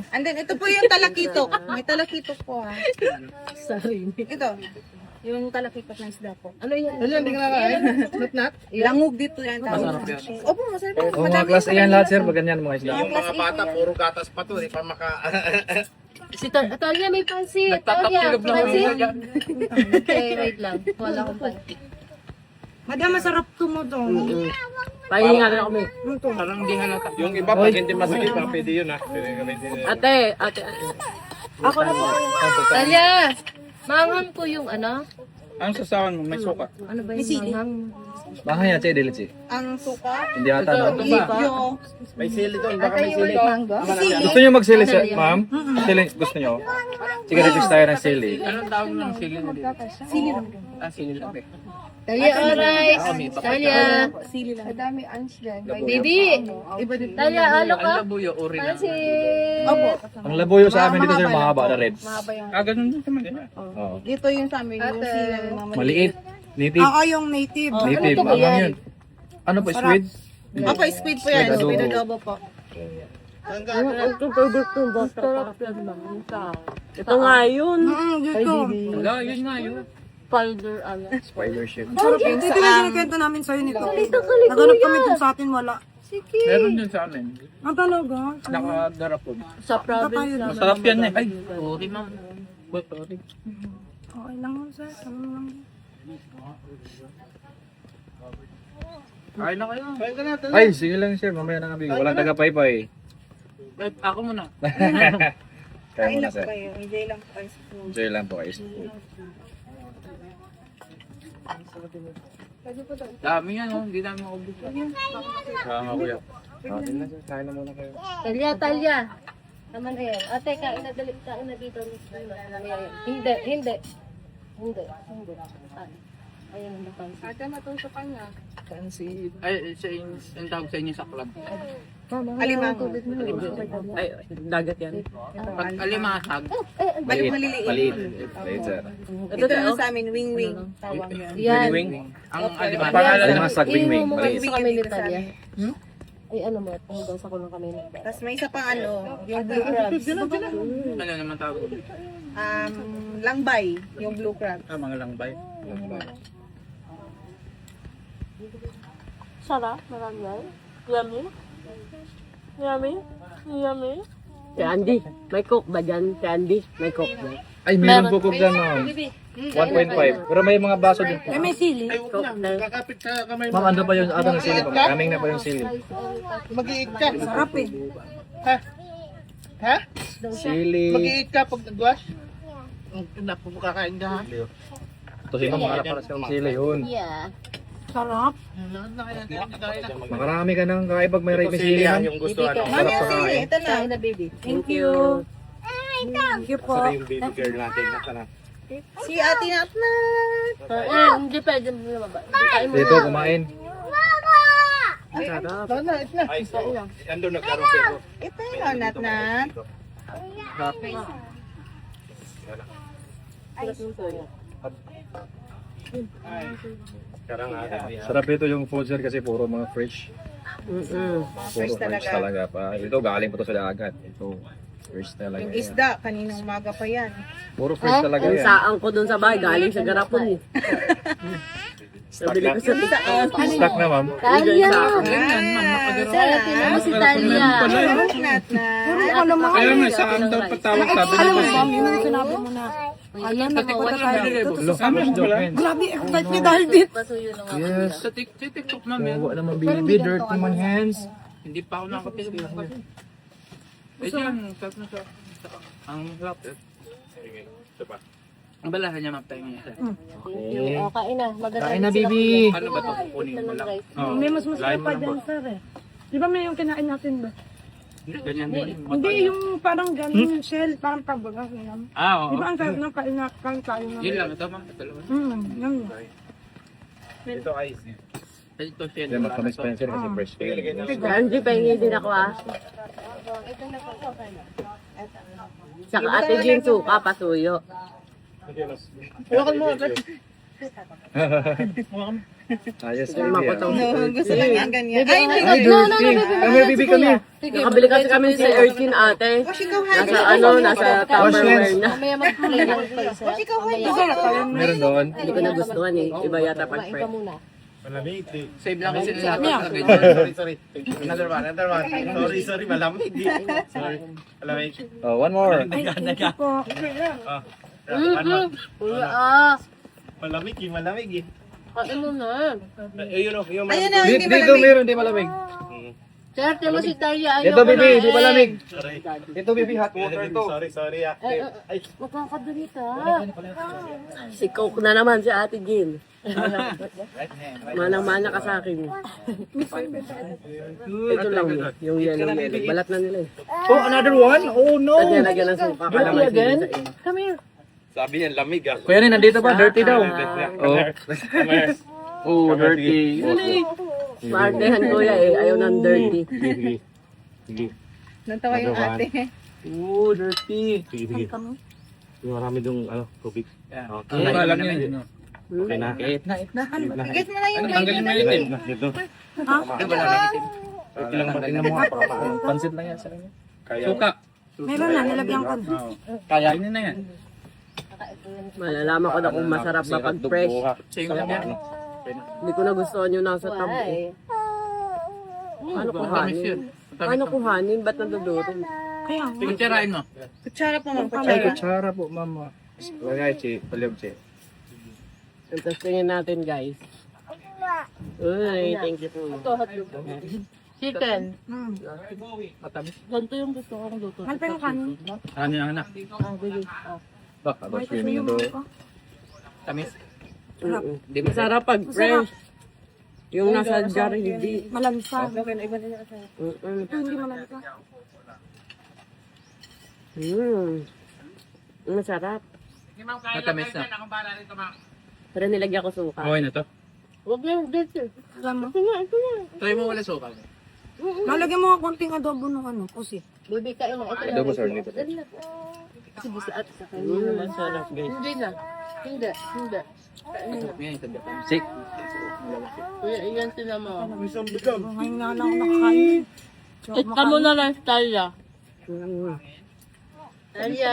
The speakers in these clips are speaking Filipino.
And then, ito po yung talakitok. May talakitok po ha. Sorry. Ito. Yung talakitok ng isda po. Ano yan? Ano yan, hindi ka nakakain? Nat? Langog dito yan tawag. Opo, masarap po. O mga class A yan lahat sir, pag ganyan mga isla. Yung mga bata, puro gatas pa to. Di pa maka... Si Talia may pansit. Nagtatapilog lang Pansit. ako dyan. Okay, wait lang. Wala akong pansit. Madam, masarap to mo to. Pahinga na kami. Parang hindi halata. Yung iba, pag hindi masakit pa, pwede yun ha. Pwede gamitin yun. Ate. Ako na po. Talia, manghang ko yung ano? Ang sasawan mo, may suka. Ano ba May yung sili. manghang? Baka yan, che, dilit si. Ang suka. Hindi ata, no? Libyo. May sili doon, baka may sili. Mango. Gusto niyo magsili, sir, ma'am? Sili, gusto niyo? Sige, request tayo ng sili. Anong tawag ng sili na dito? Sili lang. Ah, sili lang. Talia, alright. Talia. Sili lang. Madami ans dyan. Baby. Talia, halo ka? Ang labuyo, uri na. Pansit. Opo. Ang labuyo sa amin dito, sir, mahaba na red. Mahaba yung... Ah, ganun din naman. Oo. Dito yung sa amin. Yung sili ng mga Maliit. Native. Oo, yung native. Native. ano ba Ang yan? yun. Ano po, squid? Opo, squid po yan. Squid Squid adobo. adobo po. Ito nga yun. Dito. Wala, yun nga yun. Spider, ano? Spider ship. Dito lang kinukwento namin sa'yo nito. Naganap kami dun sa atin, wala. Meron din sa amin. Ang talaga? Nakadarap po. Sa province namin. Masarap yan eh. Ay, uri ma'am. Uri. Okay lang mo, sir. Ano lang. Kain na kayo. Kain ka natin. Ay, sige lang, sir. Mamaya na kami. Walang taga-paypay. Ako muna. Kaya muna, sir. Kayo, enjoy lang po kayo sa food. Enjoy lang po kayo sa food. Dami yan, oh. Hindi namin maubos. Kaya kuya. Kain na, sir. Kain na muna kayo. Talia. Naman na yan. Ate, kain na dito. Hindi. Ayun ang pansit. Ate, matusukan na. Ay, siya yung tawag sa inyo sa club. Alimango. Ay, dagat yan. Pag alimasag, Maliit. maliliit. Maliit. Maliit, sir. Ito naman sa amin, wing-wing. Tawag yan. Yan. wing. Ang Ang alimasag. pangalan naman sa wing-wing. Iinom mo Maliit. sa kami ni Talia. Ay, ano mo, tungkol sa kulong kami ng Tapos may isa pang ano, yung blue crabs. Ano naman tawag? Langbay, yung blue crab. Ah, mga langbay. Sarap, marami yan. Yummy. Si Andy, may coke ba dyan? Si Andy, may coke ba? Ay, meron po kung gano'n. 1.5. Pero may mga baso din po. May sili. Coke na. Kakapit sa kamay Ma'am, ando pa yung atong sili po. Kaming na pa yung sili. Mag-iit ka. Sarap eh. Ha? Sili. Mag-iit ka pag nag-wash? Napupukakain ka ha? Ito si ma'am, para sa sili yun. Yeah. Sarap. Makarami ka nang kaya pag may may sili. ma'am. yung gusto ano. Mami, yung sili. Ito na. Kain na, baby. Thank you. Thank you po. Yung baby girl natin. Nasaan na? Si Ate Natnat. Hindi pwede mo lumabas. Kain mo Dito, na. kumain. Ay, so, ando nagkaroon pero. Ito yung Natnat. Karang Sarap ito yung food sir kasi puro mga fresh. Puro fresh talaga pa. Ito galing pa to sa dagat. Ito fresh talaga. Yung yan. isda, kaninang umaga pa yan. Puro fresh talaga Ang yan. saang ko dun sa bahay, galing sa garapon eh. Nabili ko sa tika. Stock na ma'am. Talia! Ah, Sarap yun mo si Talia. Sarap Natnat. Ayun, may saan daw patawag sabi Alam mo, naman. ma'am, yun ang sinabi mo na. Ayan, nakawa Lo, fresh joke yan. Grabe, excited niya dahil dito. Pasuyo na nga. Yes. Sa TikTok ma'am yan. Kuha naman baby. Dirty man hands. Hindi pa ako nakapilog ng kasi. Eh dyan, ang harap eh. Ang balahan niya maptayin niya. Kain na. Maganda. Kain na baby. Ano ba ito? Kukunin mo lang. Oo. May mas masarap Lain mo pa lang dyan, ba? sir eh. Di ba may yung kinain natin ba? Hindi, ganyan din. Hindi, yung parang ganun shell, parang pabaga. Ah, oo. Di ba ang sarap ng kain na Yun lang, ito ma'am. Ito lang. Yun. Ito ice. Ito siya. Hindi mas kami Spencer kasi fresh kayo. Andy, pahingi din ako ah. Saka ate Jin suka, pasuyo. Ayos, baby. Gusto lang yan ganyan. Ay, hindi Ay, dirty. Come here, baby, come here. Nakabili kasi kami sa Erkin ate. Nasa nasa Tupperware na. Mamaya mag-play lang pa isa. Meron doon. Hindi ko nagustuhan eh. Iba yata pag Kumain ka muna. Save lang kasi nila na ganyan. Sorry. Another one. Sorry. Malamig. Sorry. Malamig. Oh, one more. Malamig eh. Kain mo na. Yung Ayun na, hindi Dito malamig. meron, di malamig. Swerte mo si Talia. Ito, baby, di malamig. Sorry. Ito, baby, hot water to. Sorry ah. Magkakadali ka. Si Coke na naman si Ate Jean. Manang-mana ka sa akin. Ito lang yung yellow. Balat na nila eh. Oh, another one? Oh, no. Lagyan lagyan ng suka. Dirty again? Come here. Sabi yan, lamig ah. Kuya rin, nandito pa, dirty daw. Oh. Oh, dirty. Maartehan kuya eh. Ayaw ng dirty. Natawa yung ate. Oh, dirty. Sige. Yung marami dong tubig. Okay. Alam niya yun. Okay na. Igit mo na yung Tanggalin mo yun. Dito. Okay lang, tingnan mo nga. Pansit lang yan sa kanya. Suka. Meron na, nilagyan ko. Kaya na yan. Malalaman ko na kung masarap ba pag fresh. Sa'yo lang yan. Hindi ko nagustuhan yung nasa tab eh. Paano kuhanin? Paano kuhanin? Ba't nadudurog? Kaya, Kutsarain mo. kutsara po ma'am. Ay, kutsara po, mama. Lagay, Chi. Paliyog, Chi. Tapos tingin natin guys. Uy, thank you po. Chicken. Matamis. Ganito yung gusto kong luto. Mahal pa yung kanin. Ano yung anak? Bak, about swimming ito. Tamis. Masarap pag fresh. Yung nasa jar hindi. Malamsa. Mm-mm. Hindi malamsa. Masarap. Matamis na. Pero nilagyan ko suka. Okay na to. Huwag na yung dito. Alam mo? Try mo wala suka. Nalagyan mo nga konting adobo ng ano, kasi. Baby, kain mo. Ito Adobo, sir. Nito. Kasi gusto ate sa kanya. Masarap guys. Hindi na. Hindi. Yan, ito dito. Sik. Kuya, iyan sila mo. Ngayon na lang ako nakakain. Ika mo na lang, Talia. Mm. Talia.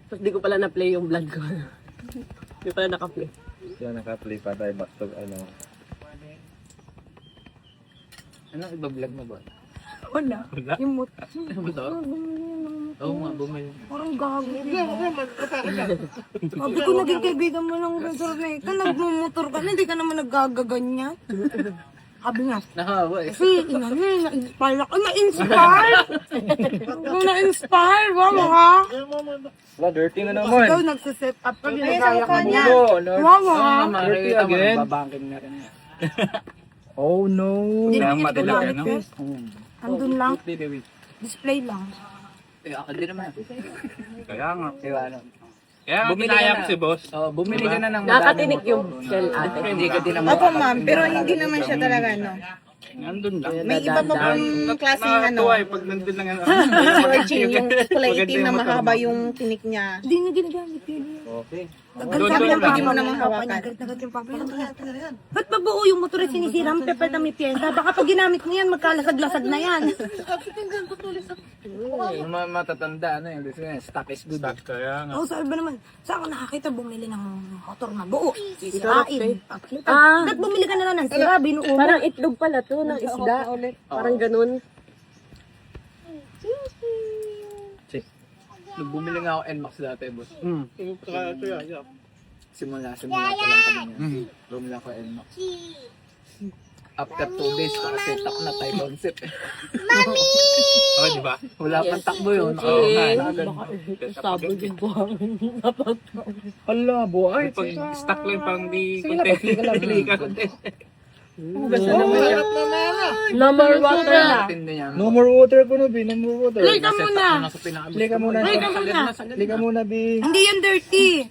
Tapos di ko pala na-play yung vlog ko. Di pala naka-play. Yan, naka-play pa tayo back to, ano. Ano iba-vlog mo ba? Wala. Yung mut. Ano to? Oo nga, bumili. Parang gago. Sabi ko naging kaibigan mo ng resort na ito. Nagmumotor ka na, hindi ka naman naggagaganyan. Sabi nga, Nakawa eh. kasi na-inspire ako. Na-inspire! Na-inspire! Wow, ha? Wala, dirty na naman. Ikaw nagsiset up ka, ginagaya ka niya. Oh, Lord. Wow, ha? Dirty again. Babangking na rin yan. Oh, no. Hindi Kaya naman ito madilag gamit, no? guys. Andun lang. Baby. Display lang. Eh, ako din naman. Kaya nga. Kaya nga kinaya ko si boss. Oh, bumili ka na ng Nakatinik yung shell ate. Hindi ka din naman. Opo, ma'am. Pero hindi naman siya talaga, no? Nandun lang. May iba pa pong klaseng ano. Nakakatuwa eh, pag nandun lang ano. Yung kulay itim na mahaba yung tinik niya. Hindi niya ginagamit yun. Okay. Tagal sabi lang, pwede mo namang hawakan. Tagal yung papa. Ba't pa buo yung motor ay sinisira? Ang pepal na may pyesa. Baka pag ginamit mo yan, magkalasag-lasag na yan. Yung mga matatanda, ano yung gusto niya, stock is good. Stock, kaya nga. Oo, sabi ba naman, saan ka nakakita bumili ng motor na buo? Sisirain. Ah. Ba't bumili ka na lang ng sira? Binuo mo. Parang itlog pala to ng isda. Parang ganun. Nung bumili nga ako NMAX dati, boss. Simula pa lang kami niya. Bumili ako NMAX. After 2 days, nakaset up na tayo concept. Mami! Oh, di ba? Wala pang takbo yun. Oo, Sabog yung buhangin. Hala, buhay. pag stock lang pang di content. Hindi ka content. Number water na. Tindi niya. No more water ko na, B. No more water. Play ka muna. Nasa pinaka- Lika muna. Play ka muna. Lika muna, B. Hindi yan dirty.